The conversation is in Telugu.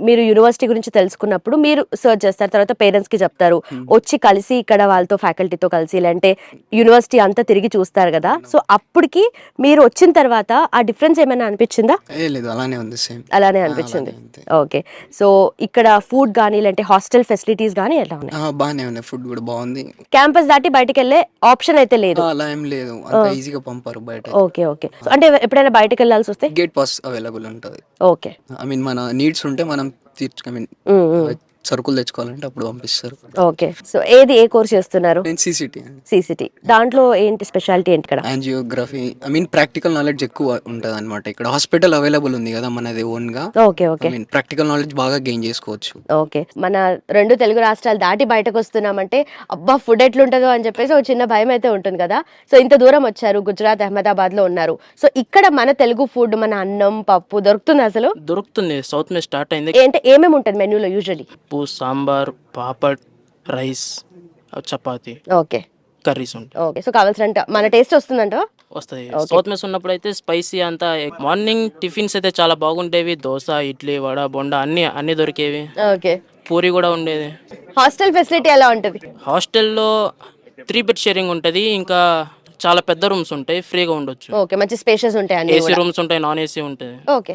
మీరు యూనివర్సిటీ గురించి తెలుసుకున్నప్పుడు మీరు సర్చ్ చేస్తారు, తర్వాత పేరెంట్స్ కి చెప్తారు, వచ్చి కలిసి ఇక్కడ వాళ్ళతో ఫ్యాకల్టీతో కలిసి లేదంటే యూనివర్సిటీ అంతా తిరిగి చూస్తారు కదా. సో అప్పటికి మీరు వచ్చిన తర్వాత ఆ డిఫరెన్స్ ఏమైనా అనిపించిందా? లేదు, అలానే ఉంది, సేమ్ అలానే అనిపించింది. ఓకే. సో ఇక్కడ ఫుడ్ కానీ లేదంటే హాస్టల్ ఫెసిలిటీస్ కానీ ఎలా ఉన్నాయి? బాగానే ఉన్నాయి, ఫుడ్ కూడా బాగుంది. క్యాంపస్ దాటి బయటికి వెళ్ళే ఆప్షన్ అయితే లేదు. అలా ఏం లేదు, అంత ఈజీగా పంపారు బయట. Okay okay. సో అంటే ఎప్పుడైనా బయటకు వెళ్ళాల్సి వస్తే గేట్ పాస్ అవైలబుల్ ఉంటుంది. ఓకే. ఐ మీన్ మన నీడ్స్ ఉంటే మనం ఐ మీన్ సరుకులు తెచ్చుకోవాలంటే అప్పుడు పంపిస్తారు. ఓకే. సో ఏ కోర్స్ చేస్తున్నారు? నేను సిసిటీ, సిసిటీ. దాంట్లో ఏంటి స్పెషాలిటీ ఏంటి ఇక్కడ? Angiography. I mean practical knowledge ఎక్కువ ఉంటుంది అనమాట. ఇక్కడ హాస్పిటల్ అవైలబుల్ ఉంది కదా మనది ఓన్ గా. Okay okay. I mean practical knowledge బాగా గెయిన్ చేసుకోవచ్చు. ఓకే. మన 2 తెలుగు రాష్ట్రాలు దాటి బయటకు వస్తున్నామంటే అబ్బా ఫుడ్ ఎట్లుంటుందో అని చెప్పేసి ఒక చిన్న భయం అయితే ఉంటుంది కదా. సో ఇంత దూరం వచ్చారు, గుజరాత్ అహ్మదాబాద్ లో ఉన్నారు. సో ఇక్కడ మన తెలుగు ఫుడ్, మన అన్నం పప్పు దొరుకుతుంది అసలు? దొరుకుతుంది. సౌత్ మీద స్టార్ట్ అయింది. అంటే ఏమేమి ఉంటుంది మెన్యూలో usually? Sambar, papad, rice, chapati, okay curries ఉంటాయి. ఓకే. సో కావాల్సినంత మన టేస్ట్ వస్తుందంట? వస్తాయి. సౌత్ మెస్ ఉన్నప్పుడు అయితే స్పైసీ అంతా. మార్నింగ్ టిఫిన్స్ అయితే చాలా బాగుండేవి. దోశ, ఇడ్లీ, వడ, బొండా అన్ని దొరికేవి. ఓకే. పూరి కూడా ఉండేది. హాస్టల్ ఫెసిలిటీ ఎలా ఉంటుంది? హాస్టల్లో 3 బెడ్ షేరింగ్ ఉంటుంది. ఇంకా చాలా పెద్ద రూమ్స్ ఉంటాయి, ఫ్రీగా ఉండొచ్చు. ఓకే. మంచి స్పేషియస్ ఉంటాయి అన్ని ఏసీ కూడా. రూమ్స్ ఉంటాయి, నాన్ ఏసీ ఉంటుంది. ఓకే.